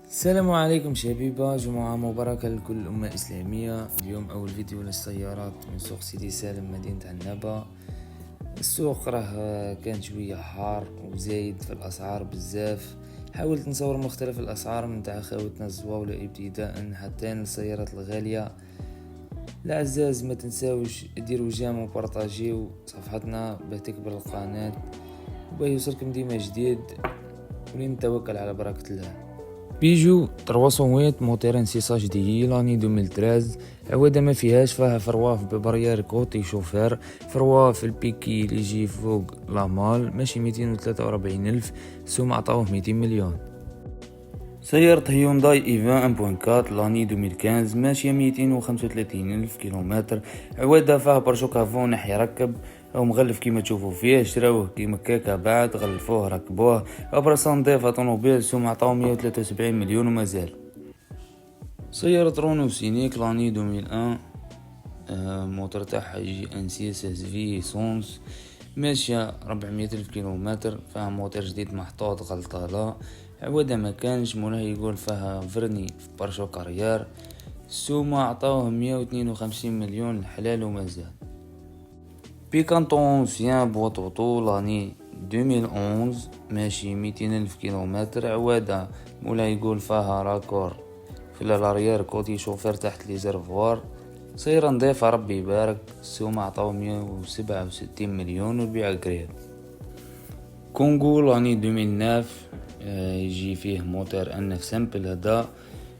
السلام عليكم شبيبة، جمعة مباركة لكل الأمة الإسلامية. اليوم أول فيديو للسيارات من سوق سيدي سالم مدينة عنابة. السوق راه كان شوية حار وزايد في الأسعار بزاف. حاولت نصور مختلف الأسعار من تاع خوتنا الزواولة ابتداء حتى السيارات الغالية. الأعزاز ما تنساوش ديروا جيم وبارطاجيو صفحتنا باه تكبر القناة وباه يوصلكم ديما جديد، ولنتوكل على بركة الله. بيجو 300 موتور انسيساج دي لاني 2013. عوادة ما فيها فروا في ببريار كوتي شوفير، فروا في البيكي اللي يجي فوق لامال ماشي 243 ألف، سوم عطاوه 200 مليون. سيارة هيونداي ايفان 1.4 لاني 2015 ماشية 235 ألف كيلومتر. عوادة فيها برشوك افون ناحية ركب او مغلف كيما تشوفوا فيه، شراوه كيما كاكا بعد غلفوه ركبوه. ابرسا نضيفة طونوبيل سوم عطاو 173 مليون ومازال. سيارة رونو سينيك لاني 2001، موتور تاعها يجي انسي 16 في سونس، ماشية 400 ألف كيلومتر. فيها موتور جديد محطوط غلطة لا. عوادة ما كانش مولاه يقول فيها فرني في برشو كارير. السومة عطاوه 152 مليون الحلال ومازال. بيكانتو اونسيان بوطوطو لاني 2011 ماشي 200 ألف كيلومتر. عوادة مولاه يقول فيها راكور في الاريير كوتي شوفير تحت لي زرفوار. سيارة نضيفة ربي يبارك. السومة عطاو 167 مليون والبيع قريب. كونغو لاني 2009 يجي فيه موتور انف سامبل هدا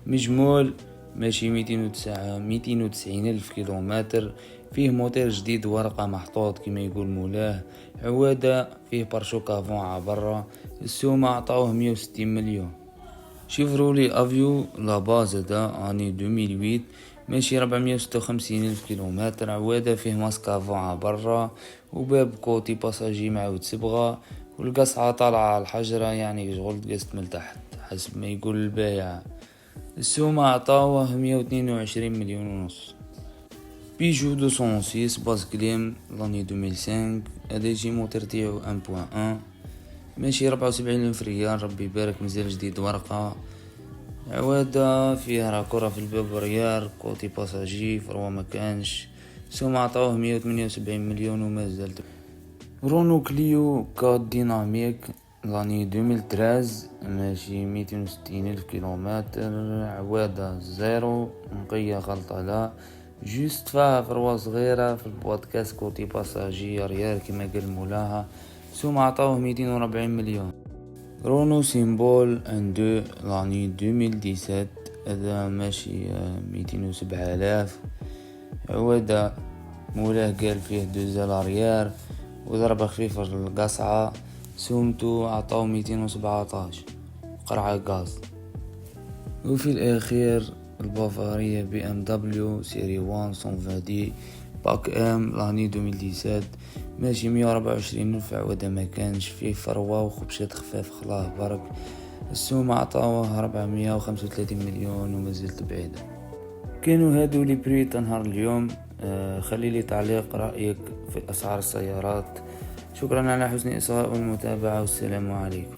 مجمول ماشي 290 ألف كيلومتر. فيه موتور جديد ورقة محطوط كما يقول مولاه. عوادة فيه برشوك افون عبرة. السومة عطاوه 160 مليون. شيفرولي افيو لا باز دا اني 2008 ماشي 456 ألف كيلومتر. عوادة فيه ماسك افون عبرة وباب كوتي باساجي معود صبغة، والقصعة طالعة على الحجرة يعني شغل تقست من تحت حسب ما يقول البايع. السومة عطاوه 122 مليون ونص. بيجو 206 باز كليم لاني 2005 هذا يجي موتور تاعو 1.1 ماشي 74 ألف ريال ربي يبارك مازال جديد ورقة. عوادة فيها راكورة في الباب ريال كوتي باساجي فروا ما كانش. سوم عطاوه 178 مليون ومازال. رونو كليو كات ديناميك لاني 2013 ماشي 260 ألف كيلومتر. عوادة زيرو نقية غلطة لا، جوست فيها فروا صغيرة في البودكاست كوتي باساجي ريال كما قال مولاها. سوم عطاوه 240 مليون. رونو سيمبول ان دو لاني 2017 هذا ماشي 207 آلاف. عوادة مولاه قال فيه دوزال اريير وضربة خفيفة القصعة. سومتو عطاو 217 قرعة غاز. وفي الاخير البافارية بي ام دبليو سيري 120 دي باك ام لاني 2017 ماشي 124 ألف. عوادة ما كانش فيه فروا وخبشات خفاف خلاه برك. السومة عطاوه 435 مليون ومازلت بعيدة. كانوا هادو لي بري تنهار اليوم. خلي لي تعليق رأيك في أسعار السيارات. شكرا على حسن الإصغاء والمتابعة والسلام عليكم.